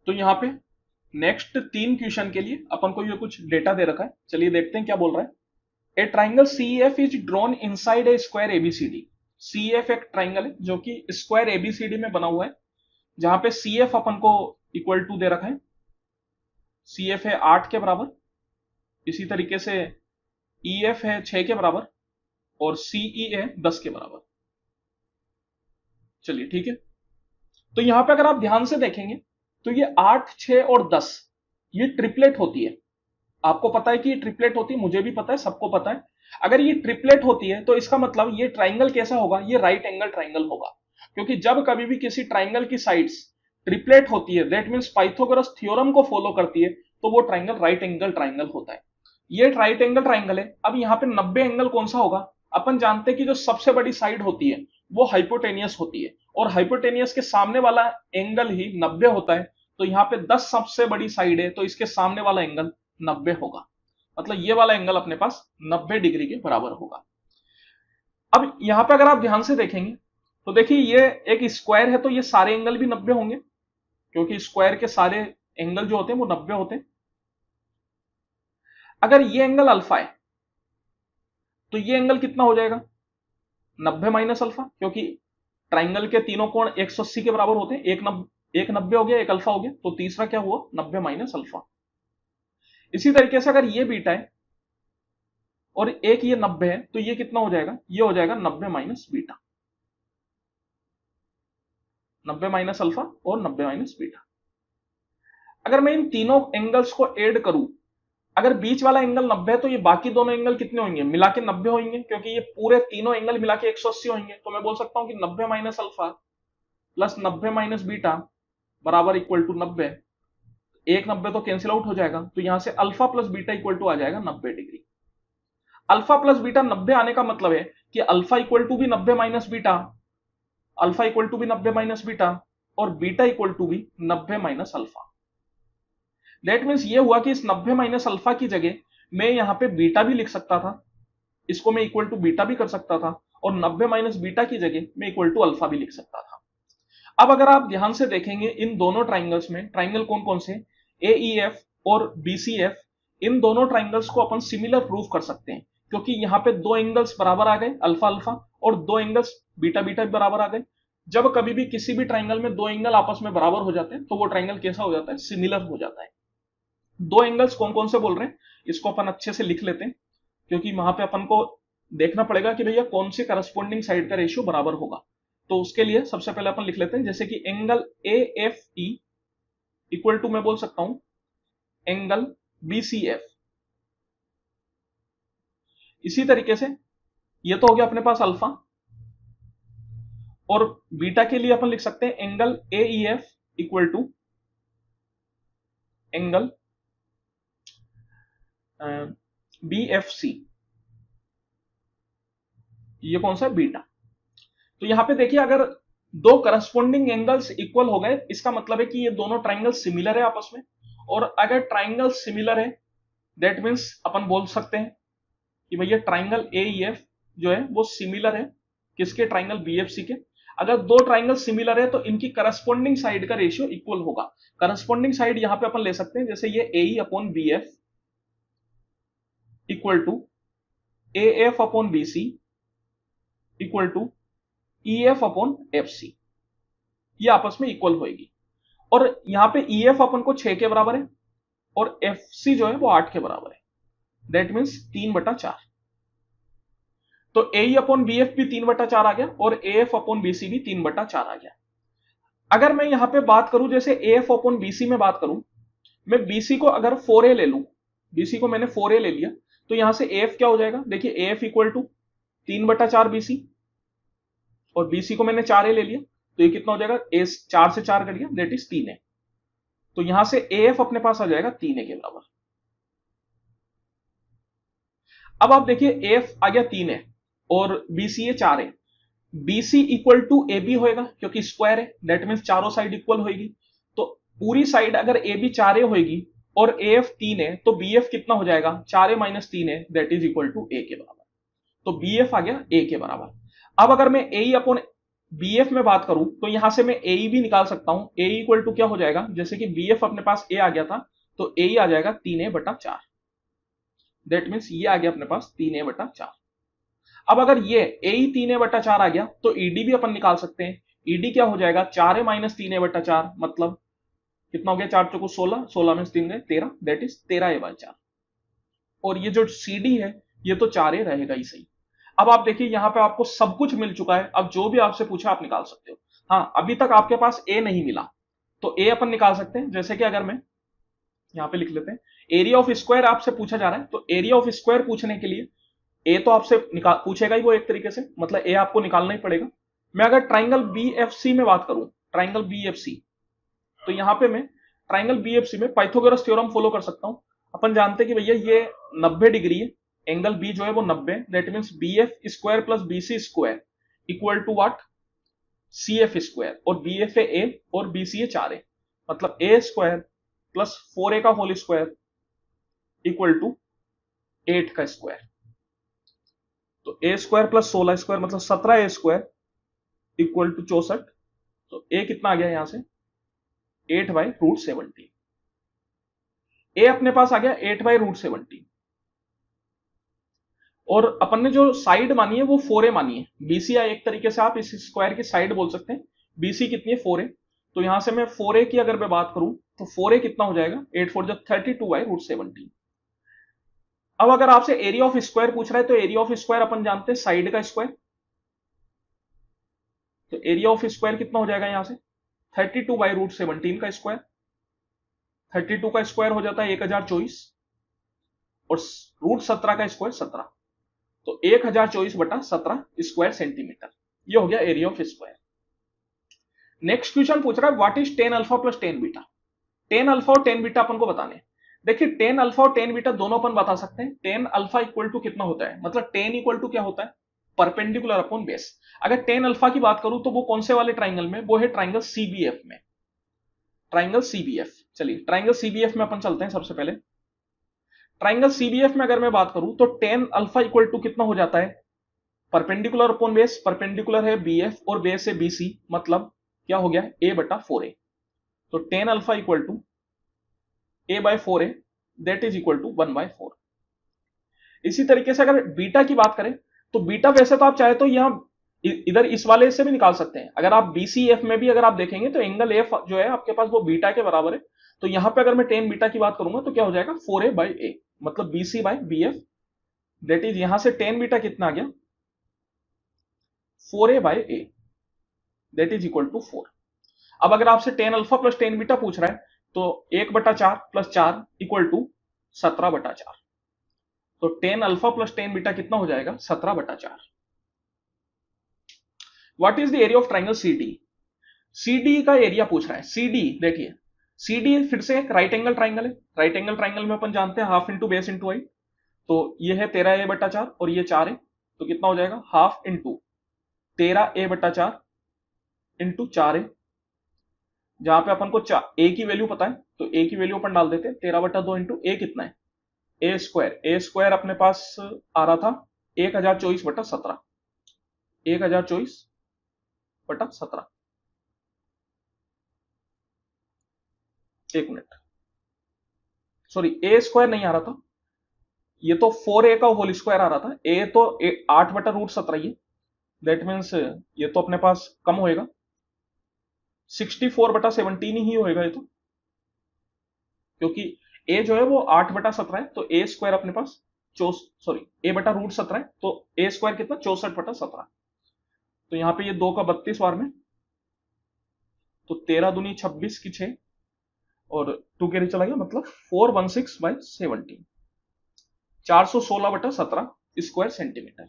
तो यहाँ पे नेक्स्ट 3 क्वेश्चन के लिए अपन को ये कुछ डेटा दे रखा है, चलिए देखते हैं क्या बोल रहा है। ए triangle CEF is drawn inside a square ABCD। CEF एक ट्राइंगल है जो कि स्क्वायर ABCD में बना हुआ है, जहां पे CF अपन को इक्वल टू दे रखा है। CF है 8 के बराबर, इसी तरीके से EF है 6 के बराबर और CE है 10 के बराबर। चलिए ठीक है। तो यहां पे अगर आप ध्यान से देखेंगे तो ये 8, 6 और 10 ये ट्रिपलेट होती है। आपको पता है कि ये ट्रिपलेट होती है, मुझे भी पता है, सबको पता है। अगर ये ट्रिपलेट होती है तो इसका मतलब ये ट्राइंगल कैसा होगा, ये राइट एंगल ट्राइंगल होगा। क्योंकि जब कभी भी किसी ट्राइंगल की साइड्स ट्रिपलेट होती है, दैट मींस पाइथागोरस थ्योरम को फॉलो करती है, तो वो ट्राइंगल राइट एंगल ट्राइंगल होता है। ये राइट एंगल ट्राइंगल है। अब यहाँ पे 90 एंगल कौन सा होगा? अपन जानते हैं कि जो सबसे बड़ी साइड होती है वो हाइपोटेनियस होती है, और हाइपोटेनियस के सामने वाला एंगल ही 90 होता है। तो यहाँ पे 10 सबसे बड़ी साइड है, तो इसके सामने वाला एंगल 90 होगा। मतलब ये वाला एंगल अपने पास 90 डिग्री के बराबर होगा। अब यहां पे अगर आप ध्यान से देखेंगे तो देखिए ये एक स्क्वायर है, तो ये सारे एंगल भी 90 होंगे, क्योंकि स्क्वायर के सारे एंगल जो होते हैं वो 90 होते हैं। अगर ये एंगल अल्फा है तो ये एंगल कितना हो जाएगा? 90 माइनस अल्फा, क्योंकि ट्राइंगल के तीनों कोण 180 के बराबर होते हैं। एक 90 हो गया, एक अल्फा हो गया, तो तीसरा क्या हुआ? 90 माइनस अल्फा। इसी तरीके से अगर ये बीटा है और एक ये 90 है, तो ये कितना हो जाएगा? ये हो जाएगा 90 माइनस बीटा। 90 माइनस अल्फा और 90 माइनस बीटा। अगर मैं इन तीनों एंगल्स को ऐड करूं, अगर बीच वाला एंगल 90 है तो ये बाकी दोनों एंगल कितने होंगे? मिला के 90 होंगे, क्योंकि ये पूरे तीनों एंगल मिला के 180 होंगे। तो मैं बोल सकता हूं कि 90 minus alpha plus 90 minus beta बराबर इक्वल टू 90। एक 90 तो कैंसिल आउट हो जाएगा, तो यहां से alpha plus beta equal to आ जाएगा 90 डिग्री। अल्फा प्लस बीटा 90 आने का मतलब है कि अल्फा इक्वल टू भी 90 minus beta, alpha equal to भी 90 माइनस बीटा, और बीटा इक्वल टू भी 90 माइनस अल्फा। दैट मीन्स ये हुआ कि इस 90 माइनस अल्फा की जगह मैं यहां पे बीटा भी लिख सकता था, इसको मैं इक्वल टू बीटा भी कर सकता था, और 90 माइनस बीटा की जगह मैं इक्वल टू अल्फा भी लिख सकता था। अब अगर आप ध्यान से देखेंगे इन दोनों ट्राइंगल्स में, ट्राइंगल कौन कौन से? AEF और BCF, इन दोनों ट्राइंगल्स को अपन सिमिलर प्रूफ कर सकते हैं, क्योंकि यहाँ पे दो एंगल्स बराबर आ गए अल्फा अल्फा, और दो एंगल्स बीटा बीटा भी बराबर आ गए। जब कभी भी किसी भी ट्राइंगल में दो एंगल आपस में बराबर हो जाते हैं तो वो ट्राइंगल कैसा हो जाता है? सिमिलर हो जाता है। दो एंगल्स कौन कौन से बोल रहे हैं, इसको अपन अच्छे से लिख लेते हैं, क्योंकि वहां पे अपन को देखना पड़ेगा कि भैया कौन सी करस्पॉन्डिंग साइड का रेशियो बराबर होगा। तो उसके लिए सबसे पहले अपन लिख लेते हैं, जैसे कि एंगल AFE इक्वल टू मैं बोल सकता हूं एंगल BCF। इसी तरीके से ये तो हो गया अपने पास अल्फा, और बीटा के लिए अपन लिख सकते हैं angle AEF equal to angle BFC। ये कौन सा है? बीटा। तो यहां पे देखिए अगर दो करस्पॉन्डिंग एंगल्स इक्वल हो गए, इसका मतलब है कि ये दोनों ट्राइंगल सिमिलर है आपस में। और अगर ट्राइंगल सिमिलर है, दैट मीन्स अपन बोल सकते हैं कि भैया ट्राइंगल AEF जो है वो सिमिलर है किसके? ट्राइंगल BFC के। अगर दो ट्राइंगल सिमिलर है तो इनकी करस्पॉन्डिंग साइड का रेशियो इक्वल होगा। करस्पॉन्डिंग साइड यहां पे अपन ले सकते हैं, जैसे ये AE upon BF equal to AF upon BC equal to EF upon FC। ये आपस में इक्वल होगी। और यहां पे EF अपन को 6 के बराबर है और FC जो है वो 8 के बराबर है। That means 3/4। तो AE अपॉन BF भी 3/4 आ गया और AF अपॉन BC भी 3/4 आ गया। अगर मैं यहां पे बात करूं, जैसे AF अपॉन BC में बात करूं, मैं BC को अगर 4A ले लूं, BC को मैंने 4A ले लिया, तो यहां से AF क्या हो जाएगा? देखिए AF इक्वल टू 3/4 BC, और BC को मैंने 4A ले लिया, तो ये कितना हो जाएगा? 4 से 4 कट गया, दैट इज 3A। तो यहां से AF अपने पास आ जाएगा 3A के बराबर। अब आप देखिए AF आ गया 3A और BC है 4A। BC equal to AB होएगा, क्योंकि स्क्वायर है, दैट मीन्स चारों साइड इक्वल होएगी। तो पूरी साइड अगर AB 4A होएगी और AF 3 है, तो BF कितना हो जाएगा? 4A minus 3A, that is equal to A के बराबर। तो BF आ गया A के बराबर। अब अगर मैं AE अपॉन BF में बात करूं तो यहां से मैं AE भी निकाल सकता हूं। AE इक्वल टू क्या हो जाएगा, जैसे कि BF अपने पास A आ गया था तो AE आ जाएगा 3A/4। दैट मीन्स ये आ गया अपने पास 3A/4। अब अगर ये AE 3A/4 आ गया तो ED भी अपन निकाल सकते हैं। ED क्या हो जाएगा, 4A माइनस 3A/4, मतलब कितना हो गया, 4 चौको 16, 16 में 3 गए 13, दैट इज 13A/4। और ये जो CD है ये तो 4A रहेगा ही सही। अब आप देखिए यहां पे आपको सब कुछ मिल चुका है, अब जो भी आपसे पूछा आप निकाल सकते हो। हाँ, अभी तक आपके पास A नहीं मिला तो A अपन निकाल सकते हैं। जैसे कि अगर मैं यहां पे लिख लेते हैं, एरिया ऑफ स्क्वायर आपसे पूछा जा रहा है, तो एरिया ऑफ स्क्वायर पूछने के लिए ए तो आपसे पूछेगा ही वो एक तरीके से, मतलब ए आपको निकालना ही पड़ेगा। मैं अगर ट्राइंगल BFC में बात करूं, ट्राइंगल BFC, तो यहां पे मैं ट्राइंगल BFC में पाइथागोरस थ्योरम फॉलो कर सकता हूं। अपन जानते हैं कि भैया ये 90 डिग्री है, एंगल बी जो है वो 90, that means BF square plus BC square equal to what, CF square, और BF है A और BC है 4A, मतलब A स्क्वायर प्लस 4A का होल स्क्वायर इक्वल टू 8 का स्क्वायर। तो A स्क्वायर प्लस 16 स्क्वायर मतलब 17A स्क्वायर इक्वल टू 64। तो A कितना आ गया यहां से, 8/√17। ए अपने पास आ गया 8/√17। और अपन ने जो साइड मानी है वो 4A मानी है। BC एक तरीके से आप इस स्क्वायर की साइड बोल सकते हैं। BC कितनी है, 4A। तो यहां से मैं 4A की अगर मैं बात करूं तो 4A कितना हो जाएगा, 8 4 जब 32/√17। अब अगर आपसे एरिया ऑफ स्क्वायर पूछ रहा है तो एरिया ऑफ स्क्वायर अपन जानते हैं साइड का स्क्वायर। तो एरिया ऑफ स्क्वायर कितना हो जाएगा यहां से, 32/√17 का स्क्वायर। 32 का स्क्वायर हो जाता है 1024 और √17 का स्क्वायर 17, तो 1024/17 स्क्वायर सेंटीमीटर। ये हो गया area of square. Next question पूछ रहा है what is ten alpha plus tan beta. Tan alpha और टेन बीटा अपन को बताने। देखिए टेन अल्फा और टेन बीटा दोनों अपन बता सकते हैं। टेन अल्फा इक्वल टू कितना होता है, मतलब टेन इक्वल टू क्या होता है, परपेंडिकुलर अपॉन बेस। अगर टेन अल्फा की बात करूं तो वो कौन से वाले ट्राइंगल में, वो है ट्राइंगल CBF में। ट्राइंगल CBF, चलिए ट्राइंगल CBF में अपन चलते हैं। सबसे पहले ट्राइंगल CBF में अगर मैं बात करूं तो टेन अल्फा इक्वल टू कितना हो जाता है, परपेंडिकुलर अपॉन बेस। परपेंडिकुलर है BF और बेस है BC, मतलब क्या हो गया, A/4A। तो tan alpha equal to A/4A, that is equal to 1/4। इसी तरीके से अगर बीटा की बात करें तो बीटा वैसे तो आप चाहे तो यहां इधर इस वाले से भी निकाल सकते हैं। अगर आप BCF में भी अगर आप देखेंगे तो एंगल F जो है आपके पास वो बीटा के बराबर है। तो यहां पे अगर मैं टेन बीटा की बात करूंगा तो क्या हो जाएगा, 4A/A, मतलब BC/BF, दैट इज यहां से टेन बीटा कितना आ गया, 4A/A, that is equal to 4। अब अगर आपसे ten alpha plus tan beta पूछ रहा है तो 1/4 प्लस 4 इक्वल टू 17/4। तो tan alpha plus tan beta कितना हो जाएगा, 17/4। What is the area of triangle CD। CD का एरिया पूछ रहा है। CD देखिए, CD फिर से एक राइट एंगल ट्राइंगल है। राइट एंगल ट्राइंगल में अपन जानते हैं half into base into height. तो ये है 13A/4 और ये 4 है, तो कितना हो जाएगा, half into 13A/4 into 4A। जहां पे अपन को A की वैल्यू पता है तो A की वैल्यू अपन डाल देते हैं, 13/2 इंटू A कितना है, A स्क्वायर। A स्क्वायर अपने पास आ रहा था 1024/17, 1024/17। एक मिनट, सॉरी A स्क्वायर नहीं आ रहा था, ये तो 4A का होल स्क्वायर आ रहा था। A तो 8/√17 ही, दैट मीन्स ये तो अपने पास कम होएगा, 64/17 ही होएगा ये तो, क्योंकि A जो है वो 8/17 है। तो A स्क्वायर अपने पास सॉरी A/√17 है, तो A स्क्वायर कितना, 64/17। तो यहां पे ये 2 का 32 बार में, तो 13 दूनी 26 की 6 और 2 कैरी चला गया, मतलब 416/17, 416/17 स्क्वायर सेंटीमीटर।